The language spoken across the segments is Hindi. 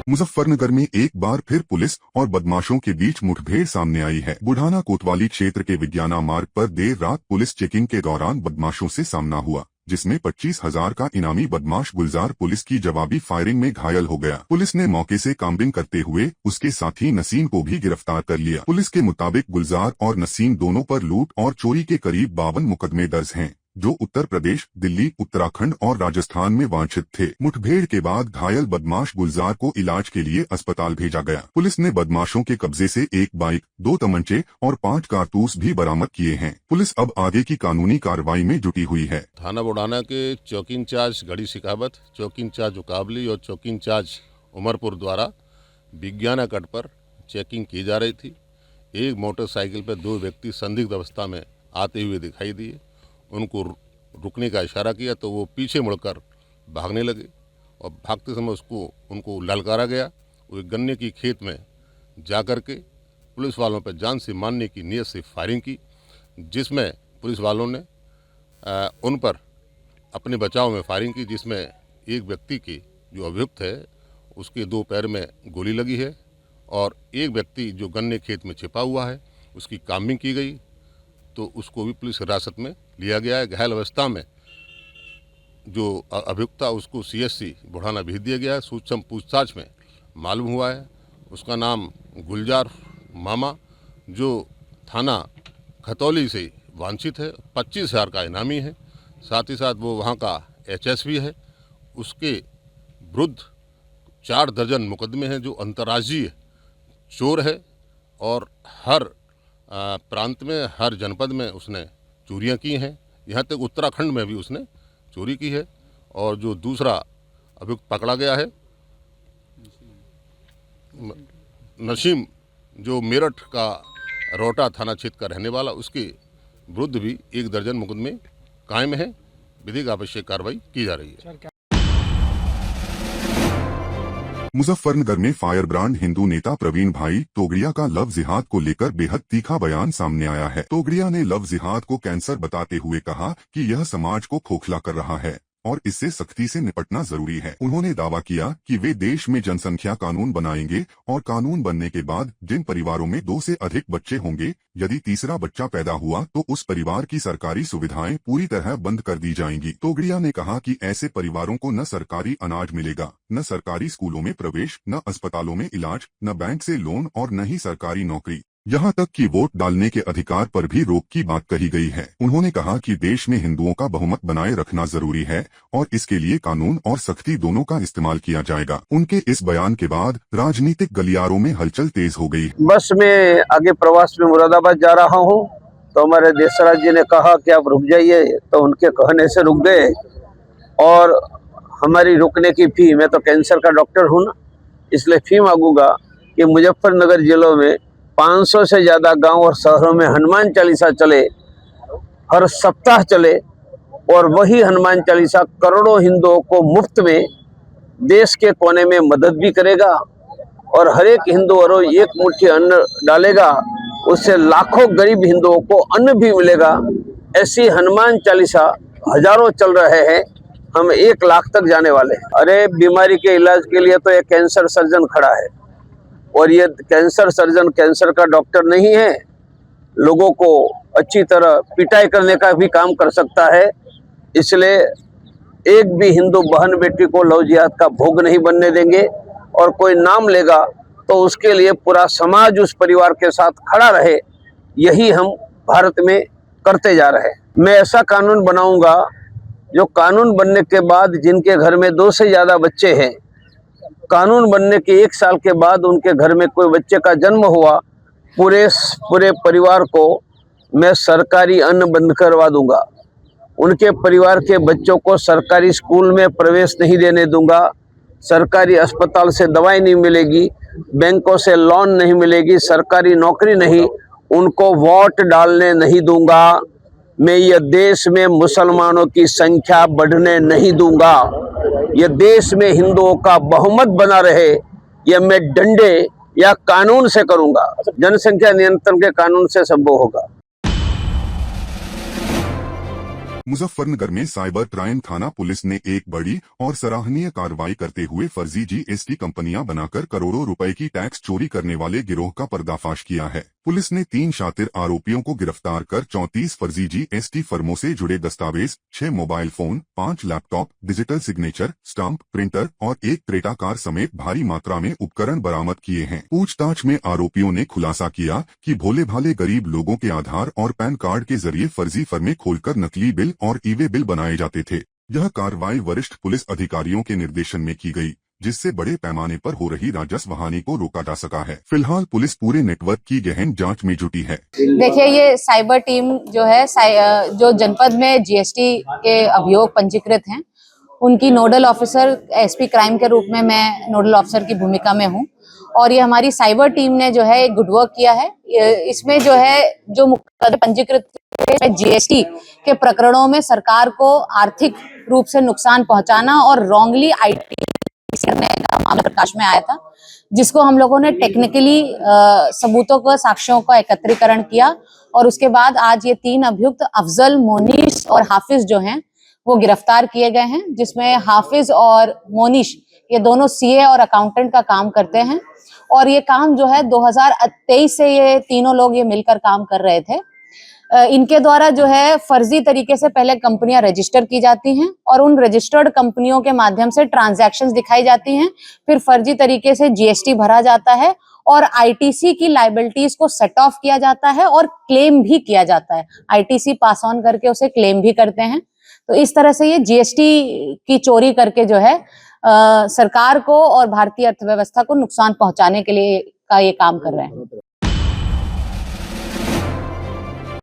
मुजफ्फरनगर में एक बार फिर पुलिस और बदमाशों के बीच मुठभेड़ सामने आई है। बुढ़ाना कोतवाली क्षेत्र के विज्ञाना मार्ग पर देर रात पुलिस चेकिंग के दौरान बदमाशों से सामना हुआ, जिसमें 25,000 का इनामी बदमाश गुलजार पुलिस की जवाबी फायरिंग में घायल हो गया। पुलिस ने मौके से काम्बिंग करते हुए उसके साथी नसीम को भी गिरफ्तार कर लिया। पुलिस के मुताबिक गुलजार और नसीम दोनों पर लूट और चोरी के करीब 52 मुकदमे दर्ज हैं, जो उत्तर प्रदेश, दिल्ली, उत्तराखंड और राजस्थान में वांछित थे। मुठभेड़ के बाद घायल बदमाश गुलजार को इलाज के लिए अस्पताल भेजा गया। पुलिस ने बदमाशों के कब्जे से एक बाइक, 2 तमंचे और 5 कारतूस भी बरामद किए हैं। पुलिस अब आगे की कानूनी कार्रवाई में जुटी हुई है। थाना बुढ़ाना के चौकी इंचार्ज गढ़ी सिखावत, चौकी इंचार्ज उकाबली और चौकी इंचार्ज उमरपुर द्वारा विज्ञाना कट पर चेकिंग की जा रही थी। एक मोटरसाइकिल पर 2 व्यक्ति संदिग्ध अवस्था में आते हुए दिखाई दिए। उनको रुकने का इशारा किया तो वो पीछे मुड़कर भागने लगे और भागते समय उनको ललकारा गया। वो एक गन्ने की खेत में जाकर के पुलिस वालों पर जान से मारने की नीयत से फायरिंग की, जिसमें पुलिस वालों ने उन पर अपने बचाव में फायरिंग की, जिसमें एक व्यक्ति की जो अभियुक्त है उसके 2 पैर में गोली लगी है और एक व्यक्ति जो गन्ने खेत में छिपा हुआ है उसकी काम्बिंग की गई, तो उसको भी पुलिस हिरासत में लिया गया है। घायल अवस्था में जो अभियुक्त था उसको CSC बुढ़ाना भेज दिया गया है। सूक्ष्म पूछताछ में मालूम हुआ है उसका नाम गुलजार मामा, जो थाना खतौली से वांछित है, 25,000 का इनामी है। साथ ही साथ वो वहाँ का HSV है। उसके विरुद्ध 4 दर्जन मुकदमे हैं, जो अंतर्राज्यीय चोर है और हर प्रांत में, हर जनपद में उसने चोरियां की हैं। यहाँ तक उत्तराखंड में भी उसने चोरी की है। और जो दूसरा अभियुक्त पकड़ा गया है नसीम, जो मेरठ का रोहटा थाना क्षेत्र का रहने वाला, उसके विरुद्ध भी 1 दर्जन मुकदमे कायम है। विधिक आवश्यक कार्रवाई की जा रही है। मुजफ्फरनगर में फायर ब्रांड हिंदू नेता प्रवीण भाई तोगड़िया का लव जिहाद को लेकर बेहद तीखा बयान सामने आया है। तोगड़िया ने लव जिहाद को कैंसर बताते हुए कहा कि यह समाज को खोखला कर रहा है और इससे सख्ती से निपटना जरूरी है। उन्होंने दावा किया कि वे देश में जनसंख्या कानून बनाएंगे और कानून बनने के बाद जिन परिवारों में 2 से अधिक बच्चे होंगे, यदि तीसरा बच्चा पैदा हुआ तो उस परिवार की सरकारी सुविधाएं पूरी तरह बंद कर दी जाएंगी। तोगड़िया ने कहा कि ऐसे परिवारों को न सरकारी अनाज मिलेगा, न सरकारी स्कूलों में प्रवेश, न अस्पतालों में इलाज, न बैंक से लोन और न ही सरकारी नौकरी। यहाँ तक कि वोट डालने के अधिकार पर भी रोक की बात कही गई है। उन्होंने कहा कि देश में हिंदुओं का बहुमत बनाए रखना जरूरी है और इसके लिए कानून और सख्ती दोनों का इस्तेमाल किया जाएगा। उनके इस बयान के बाद राजनीतिक गलियारों में हलचल तेज हो गई। बस में आगे प्रवास में मुरादाबाद जा रहा हूँ, तो हमारे देशराज जी ने कहा कि आप रुक जाइए, तो उनके कहने से रुक गए। और हमारी रुकने की फी, मैं तो कैंसर का डॉक्टर हूँ ना, इसलिए फी मांगूंगा कि मुजफ्फरनगर जिलों में 500 से ज़्यादा गांव और शहरों में हनुमान चालीसा चले, हर सप्ताह चले, और वही हनुमान चालीसा करोड़ों हिंदुओं को मुफ्त में देश के कोने में मदद भी करेगा और हर एक हिंदू और 1 मुट्ठी अन्न डालेगा, उससे लाखों गरीब हिंदुओं को अन्न भी मिलेगा। ऐसी हनुमान चालीसा हजारों चल रहे हैं, हम 1 लाख तक जाने वाले हैं। अरे बीमारी के इलाज के लिए तो एक कैंसर सर्जन खड़ा है, और ये कैंसर सर्जन कैंसर का डॉक्टर नहीं है, लोगों को अच्छी तरह पिटाई करने का भी काम कर सकता है। इसलिए एक भी हिंदू बहन बेटी को लव जिहाद का भोग नहीं बनने देंगे, और कोई नाम लेगा तो उसके लिए पूरा समाज उस परिवार के साथ खड़ा रहे। यही हम भारत में करते जा रहे हैं। मैं ऐसा कानून बनाऊंगा जो कानून बनने के बाद जिनके घर में 2 से ज़्यादा बच्चे हैं, कानून बनने के 1 साल के बाद उनके घर में कोई बच्चे का जन्म हुआ, पूरे परिवार को मैं सरकारी अन्न बंद करवा दूंगा। उनके परिवार के बच्चों को सरकारी स्कूल में प्रवेश नहीं देने दूंगा, सरकारी अस्पताल से दवाई नहीं मिलेगी, बैंकों से लोन नहीं मिलेगी, सरकारी नौकरी नहीं, उनको वोट डालने नहीं दूंगा। मैं ये देश में मुसलमानों की संख्या बढ़ने नहीं दूंगा। ये देश में हिंदुओं का बहुमत बना रहे, ये मैं डंडे या कानून से करूंगा। जनसंख्या नियंत्रण के कानून से संभव होगा। मुजफ्फरनगर में साइबर क्राइम थाना पुलिस ने एक बड़ी और सराहनीय कार्रवाई करते हुए फर्जी जीएसटी कंपनियां बनाकर करोड़ों रुपए की टैक्स चोरी करने वाले गिरोह का पर्दाफाश किया है। पुलिस ने 3 शातिर आरोपियों को गिरफ्तार कर 34 फर्जी जीएसटी फर्मों से जुड़े दस्तावेज, 6 mobile phone, 5 laptop, digital signature, stamp, printer और एक क्रेटा कार समेत भारी मात्रा में उपकरण बरामद किए हैं। पूछताछ में आरोपियों ने खुलासा किया कि भोले भाले गरीब लोगों के आधार और पैन कार्ड के जरिए फर्जी फर्में खोलकर नकली बिल और ई-वे बिल बनाए जाते थे। यह कार्रवाई वरिष्ठ पुलिस अधिकारियों के निर्देशन में की गई, जिससे बड़े पैमाने पर हो रही राजस्व हानि को रोका जा सका है। फिलहाल पुलिस पूरे नेटवर्क की गहन जांच में जुटी है। देखिए, ये साइबर टीम जो है जो जनपद में जीएसटी के अभियोग पंजीकृत हैं, उनकी नोडल ऑफिसर एसपी क्राइम के रूप में मैं नोडल ऑफिसर की भूमिका में हूँ और ये हमारी साइबर टीम ने जो है एक गुड वर्क किया है। इसमें जो है जो मुकदमे पंजीकृत जीएसटी के प्रकरणों में सरकार को आर्थिक रूप से नुकसान पहुंचाना और रॉन्गली आईटी करने का मामला प्रकाश में आया था, जिसको हम लोगों ने टेक्निकली सबूतों को, साक्ष्यों का एकत्रीकरण किया और उसके बाद आज ये 3 अभियुक्त अफजल, मोनिश और हाफिज जो हैं वो गिरफ्तार किए गए हैं, जिसमें हाफिज और मोनिश ये दोनों सीए और अकाउंटेंट का काम करते हैं और ये काम जो है 2023 से ये तीनों लोग ये मिलकर काम कर रहे थे। इनके द्वारा जो है फर्जी तरीके से पहले कंपनियां रजिस्टर की जाती हैं और उन रजिस्टर्ड कंपनियों के माध्यम से ट्रांजैक्शंस दिखाई जाती हैं, फिर फर्जी तरीके से जीएसटी भरा जाता है और आईटीसी की लायबिलिटीज को सेट ऑफ किया जाता है और क्लेम भी किया जाता है। आईटीसी पास ऑन करके उसे क्लेम भी करते हैं। तो इस तरह से ये जीएसटी की चोरी करके जो है सरकार को और भारतीय अर्थव्यवस्था को नुकसान पहुंचाने के लिए का ये काम कर रहे हैं।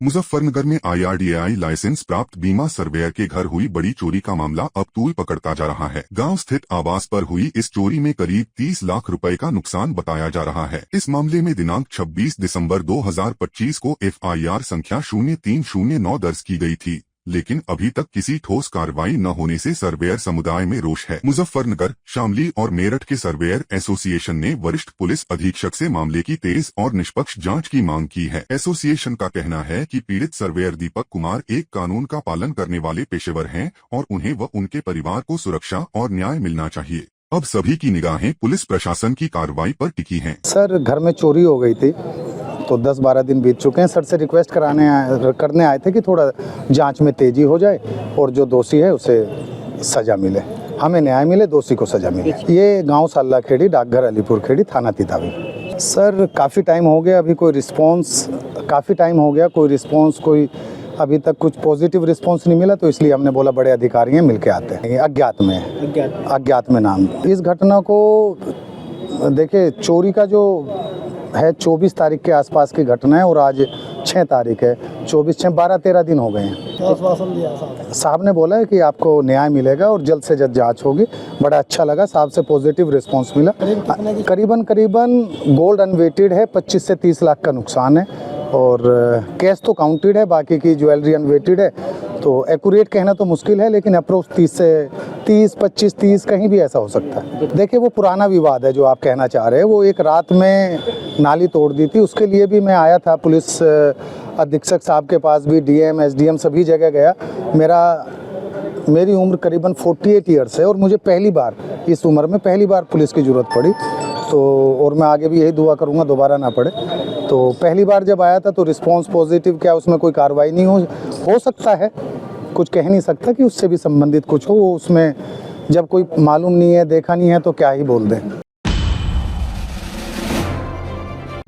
मुजफ्फरनगर में IRDAI लाइसेंस प्राप्त बीमा सर्वेयर के घर हुई बड़ी चोरी का मामला अब तूल पकड़ता जा रहा है। गांव स्थित आवास पर हुई इस चोरी में करीब 30 लाख रुपए का नुकसान बताया जा रहा है। इस मामले में दिनांक 26 दिसंबर 2025 को FIR संख्या 0309 दर्ज की गई थी, लेकिन अभी तक किसी ठोस कार्रवाई न होने से सर्वेयर समुदाय में रोष है। मुजफ्फरनगर, शामली और मेरठ के सर्वेयर एसोसिएशन ने वरिष्ठ पुलिस अधीक्षक से मामले की तेज और निष्पक्ष जांच की मांग की है। एसोसिएशन का कहना है कि पीड़ित सर्वेयर दीपक कुमार एक कानून का पालन करने वाले पेशेवर हैं और उन्हें व उनके परिवार को सुरक्षा और न्याय मिलना चाहिए। अब सभी की निगाहें पुलिस प्रशासन की कार्रवाई पर टिकी हैं। सर, घर में चोरी हो गई थी तो 10-12 दिन बीत चुके हैं। सर से रिक्वेस्ट करने आए थे कि थोड़ा जांच में तेजी हो जाए और जो दोषी है उसे सजा मिले, हमें न्याय मिले, दोषी को सजा मिले। ये गांव साल्ला खेड़ी, डाकघर अलीपुर खेड़ी, थाना तितावी। सर, काफ़ी टाइम हो गया, अभी कोई रिस्पांस कोई अभी तक कुछ पॉजिटिव रिस्पांस नहीं मिला, तो इसलिए हमने बोला बड़े अधिकारी हैं, मिल के आते हैं। अज्ञात में नाम। इस घटना को देखिए, चोरी का जो है 24 तारीख के आसपास की घटना है और आज 6 तारीख है। 12-13 दिन हो गए हैं। साहब ने बोला है कि आपको न्याय मिलेगा और जल्द से जल्द जांच होगी। बड़ा अच्छा लगा, साहब से पॉजिटिव रिस्पांस मिला। करीबन गोल्ड अनवेटेड है, 25 से 30 लाख का नुकसान है और कैश तो काउंटेड है, बाकी की ज्वेलरी अनवेटेड है। तो एक्यूरेट कहना तो मुश्किल है, लेकिन अप्रोच 25-30 कहीं भी ऐसा हो सकता है। देखिए, वो पुराना विवाद है जो आप कहना चाह रहे हैं। वो एक रात में नाली तोड़ दी थी, उसके लिए भी मैं आया था पुलिस अधीक्षक साहब के पास भी, डीएम, एसडीएम सभी जगह गया। मेरी उम्र करीबन 48 ईयर्स है और मुझे इस उम्र में पहली बार पुलिस की ज़रूरत पड़ी। तो और मैं आगे भी यही दुआ करूँगा दोबारा ना पड़े। तो पहली बार जब आया था तो रिस्पांस पॉजिटिव, क्या उसमें कोई कार्रवाई नहीं हो सकता है, कुछ कह नहीं सकता कि उससे भी संबंधित कुछ हो। उसमें जब कोई मालूम नहीं है, देखा नहीं है, तो क्या ही बोल दें।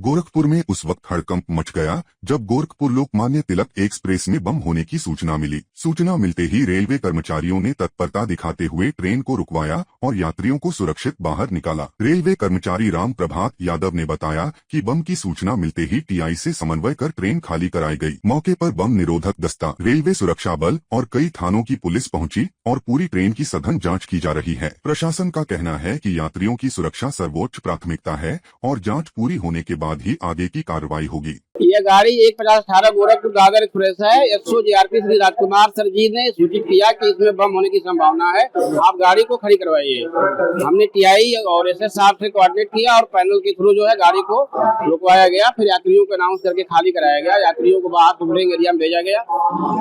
गोरखपुर में उस वक्त हड़कंप मच गया जब गोरखपुर लोकमान्य तिलक एक्सप्रेस में बम होने की सूचना मिली। सूचना मिलते ही रेलवे कर्मचारियों ने तत्परता दिखाते हुए ट्रेन को रुकवाया और यात्रियों को सुरक्षित बाहर निकाला। रेलवे कर्मचारी राम प्रभात यादव ने बताया कि बम की सूचना मिलते ही टीआई से समन्वय कर ट्रेन खाली कराई गई। मौके पर बम निरोधक दस्ता, रेलवे सुरक्षा बल और कई थानों की पुलिस पहुंची और पूरी ट्रेन की सघन जाँच की जा रही है। प्रशासन का कहना है कि यात्रियों की सुरक्षा सर्वोच्च प्राथमिकता है और जाँच पूरी होने के बाद ही आगे की कार्रवाई होगी। ये गाड़ी 15018 गोरखपुर दादर एक्सप्रेस है। SO GRP Shri Rajkumar sir जी ने सूचित किया कि इसमें बम होने की संभावना है, आप गाड़ी को खड़ी करवाइए। हमने टीआई और एसएस साहब से कोऑर्डिनेट किया और पैनल के थ्रू जो है गाड़ी को रुकवाया गया। फिर यात्रियों को अनाउंस करके खाली कराया गया, यात्रियों को बाहर लोडिंग एरिया में भेजा गया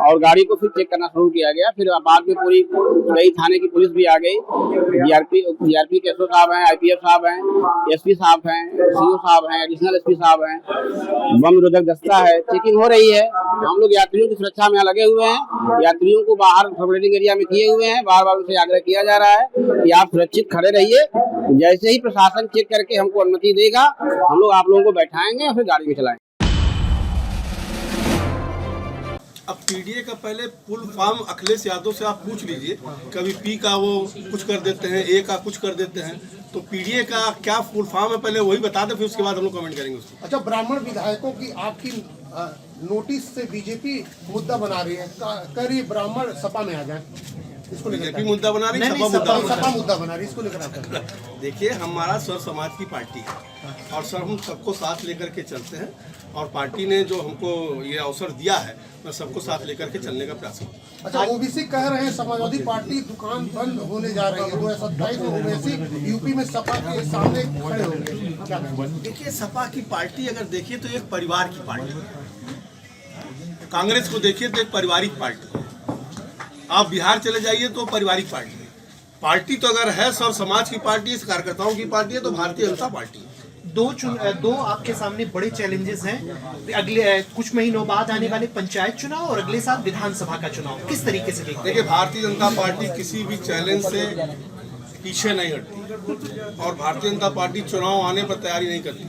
और गाड़ी को फिर चेक करना शुरू किया गया। फिर बाद में पूरी कई थाने की पुलिस भी आ गई, जीआरपी के एसओ साहब हैं, आईपीएफ साहब हैं, एसपी साहब हैं, सीओ साहब हैं, एडिशनल एसपी साहब हैं, बम निरोधक दस्ता है, चेकिंग हो रही है। हम लोग यात्रियों की सुरक्षा में लगे हुए हैं, यात्रियों को बाहर लोडिंग एरिया में किए हुए हैं। बार बार उनसे आग्रह किया जा रहा है कि आप सुरक्षित खड़े रहिए। जैसे ही प्रशासन चेक करके हमको अनुमति देगा, हम लोग आप लोगों को बैठाएंगे और फिर गाड़ी में चलाएंगे। अब पीडीए का पहले फुल फॉर्म अखिलेश यादव से आप पूछ लीजिए, कभी पी का वो कुछ कर देते हैं, ए का कुछ कर देते हैं, तो पीडीए का क्या फुल फॉर्म है पहले वही बता दें, फिर उसके बाद हम लोग कमेंट करेंगे उसको। अच्छा, ब्राह्मण विधायकों की आपकी नोटिस से बीजेपी मुद्दा बना रही है, कर ये ब्राह्मण सपा में आ जाए, इसको लेकर बीजेपी मुद्दा बना रही है, सपा मुद्दा बना रही है, इसको लेकर आप देखिए, हमारा सर्व समाज की पार्टी है और सर हम सबको साथ लेकर के चलते हैं और पार्टी ने जो हमको ये अवसर दिया है, मैं सबको साथ लेकर के चलने का प्रयास करूँ। अच्छा, ओबीसी कह रहे हैं समाजवादी पार्टी दुकान बंद होने जा रही है, 2027 में ओबीसी यूपी में सपा के सामने खड़े होंगे, क्या कहेंगे? देखिए, सपा की पार्टी अगर देखिए तो एक परिवार की पार्टी है, कांग्रेस को देखिए तो एक पारिवारिक पार्टी है, आप बिहार चले जाइए तो पारिवारिक पार्टी है। पार्टी तो अगर है सर्व समाज की पार्टी, इस कार्यकर्ताओं की पार्टी है, तो भारतीय जनता पार्टी है। दो आपके सामने बड़े चैलेंजेस हैं, अगले कुछ महीनों बाद आने वाले पंचायत चुनाव और अगले साल विधानसभा का चुनाव, किस तरीके से देखते हैं? देखिए, भारतीय जनता पार्टी किसी भी चैलेंज से पीछे नहीं हटती और भारतीय जनता पार्टी चुनाव आने पर तैयारी नहीं करती।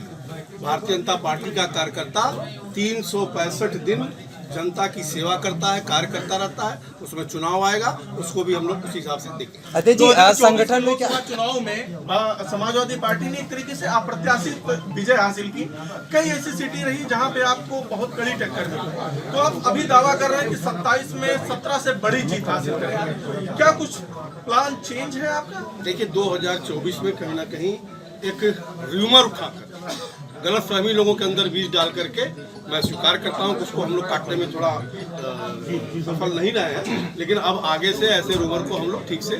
भारतीय जनता पार्टी का कार्यकर्ता 365 दिन जनता की सेवा करता है, कार्य करता रहता है, उसमें चुनाव आएगा, उसको भी हम लोग उस हिसाब से देखेंगे। अजय जी, संगठन में क्या चुनाव में समाजवादी पार्टी ने एक तरीके से अप्रत्याशित विजय हासिल की। कई ऐसी सीटें रही जहां पे आपको बहुत कड़ी टक्कर मिली, तो आप अभी दावा कर रहे हैं कि 27 में 17 से बड़ी जीत हासिल करेंगे, क्या कुछ प्लान चेंज है आपका? देखिए, 2024 में कहीं ना कहीं एक र्यूमर उठाकर गलतफहमी लोगों के अंदर बीज डाल करके, मैं स्वीकार करता हूं कि उसको हम लोग काटने में थोड़ा सफल नहीं रहे हैं, लेकिन अब आगे से ऐसे रूमर को हम लोग ठीक से।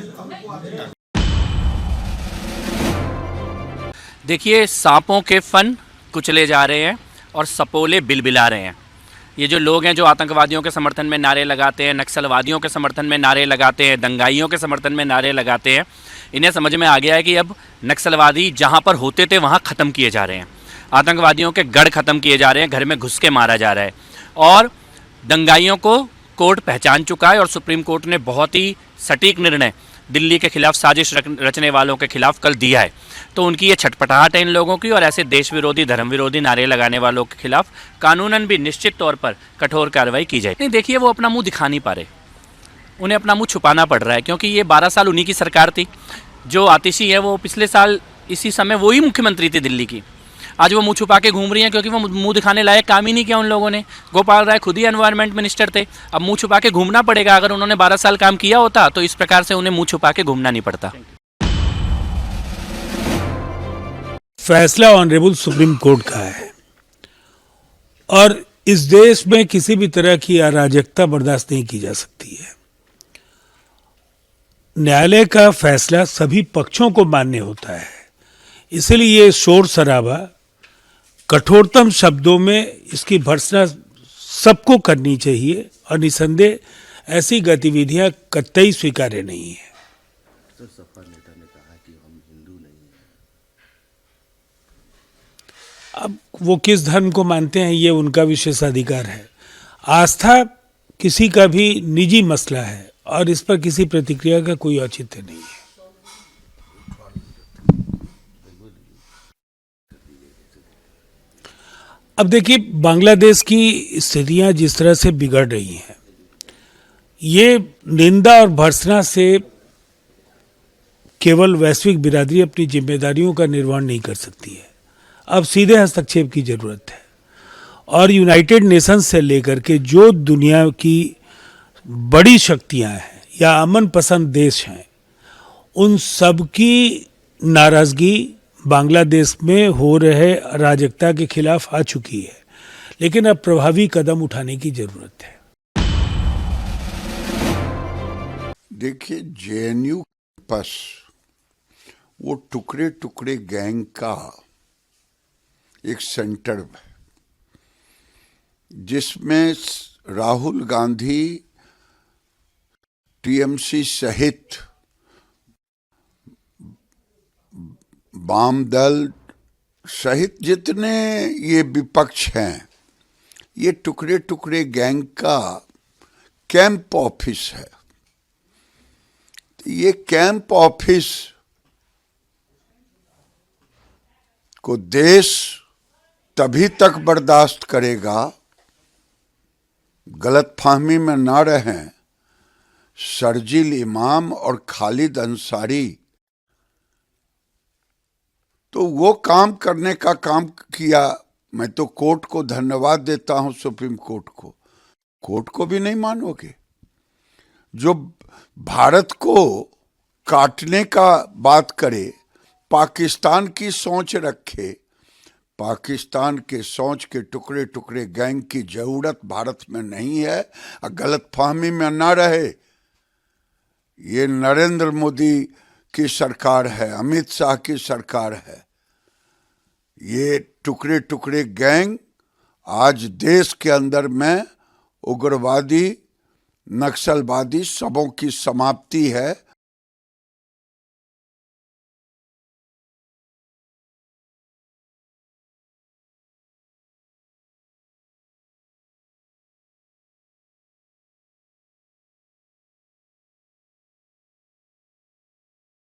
देखिए, सांपों के फन कुचले जा रहे हैं और सपोले बिलबिला रहे हैं। ये जो लोग हैं जो आतंकवादियों के समर्थन में नारे लगाते हैं, नक्सलवादियों के समर्थन में नारे लगाते हैं, दंगाइयों के समर्थन में नारे लगाते हैं, इन्हें समझ में आ गया है कि अब नक्सलवादी जहाँ पर होते थे वहाँ ख़त्म किए जा रहे हैं, आतंकवादियों के गढ़ ख़त्म किए जा रहे हैं, घर में घुस के मारा जा रहा है। और दंगाइयों को कोर्ट पहचान चुका है और सुप्रीम कोर्ट ने बहुत ही सटीक निर्णय दिल्ली के खिलाफ साजिश रचने वालों के खिलाफ कल दिया है। तो उनकी ये छटपटाहट है इन लोगों की, और ऐसे देश विरोधी, धर्म विरोधी नारे लगाने वालों के खिलाफ कानूनन भी निश्चित तौर पर कठोर कार्रवाई की जाए। नहीं, देखिए, वो अपना मुंह दिखा नहीं पा रहे, उन्हें अपना मुंह छुपाना पड़ रहा है, क्योंकि ये 12 साल उन्हीं की सरकार थी। जो आतिशी है वो पिछले साल इसी समय वही मुख्यमंत्री थी दिल्ली की, आज वो मुंह छुपा के घूम रही हैं, क्योंकि वो मुंह दिखाने लायक काम ही नहीं किया उन लोगों ने। गोपाल राय खुद ही एनवायरनमेंट मिनिस्टर थे, अब मुंह छुपा के घूमना पड़ेगा। अगर उन्होंने 12 साल काम किया होता तो इस प्रकार से उन्हें मुंह छुपा के घूमना नहीं पड़ता। फैसला ऑनरेबल सुप्रीम कोर्ट का है और इस देश में किसी भी तरह की अराजकता बर्दाश्त नहीं की जा सकती है। न्यायालय का फैसला सभी पक्षों को मान्य होता है, इसलिए ये शोर शराबा कठोरतम शब्दों में इसकी भर्त्सना सबको करनी चाहिए और निसंदेह ऐसी गतिविधियां कतई स्वीकार्य नहीं है। सपा नेता ने कहा कि हम हिंदू नहीं हैं। अब वो किस धर्म को मानते हैं ये उनका विशेषाधिकार है। आस्था किसी का भी निजी मसला है और इस पर किसी प्रतिक्रिया का कोई औचित्य नहीं है। अब देखिए, बांग्लादेश की स्थितियां जिस तरह से बिगड़ रही हैं, ये निंदा और भर्त्सना से केवल वैश्विक बिरादरी अपनी जिम्मेदारियों का निर्वहन नहीं कर सकती है। अब सीधे हस्तक्षेप की जरूरत है और यूनाइटेड नेशंस से लेकर के जो दुनिया की बड़ी शक्तियां हैं या अमन पसंद देश हैं, उन सब की नाराजगी बांग्लादेश में हो रहे अराजकता के खिलाफ आ चुकी है। लेकिन अब प्रभावी कदम उठाने की जरूरत है। देखिए, जेएनयू पस वो टुकड़े टुकड़े गैंग का एक सेंटर है, जिसमें राहुल गांधी, टीएमसी सहित वाम दल सहित जितने ये विपक्ष हैं, ये टुकड़े टुकड़े गैंग का कैंप ऑफिस है। ये कैंप ऑफिस को देश तभी तक बर्दाश्त करेगा, गलतफहमी में ना रहें, शर्जील इमाम और खालिद अंसारी तो वो काम करने का काम किया। मैं तो कोर्ट को धन्यवाद देता हूं, सुप्रीम कोर्ट को। कोर्ट को भी नहीं मानोगे? जो भारत को काटने का बात करे, पाकिस्तान की सोच रखे, पाकिस्तान के सोच के टुकड़े टुकड़े गैंग की जरूरत भारत में नहीं है। गलतफहमी में ना रहे, ये नरेंद्र मोदी की सरकार है, अमित शाह की सरकार है। ये टुकड़े टुकड़े गैंग आज देश के अंदर में उग्रवादी, नक्सलवादी सबों की समाप्ति है।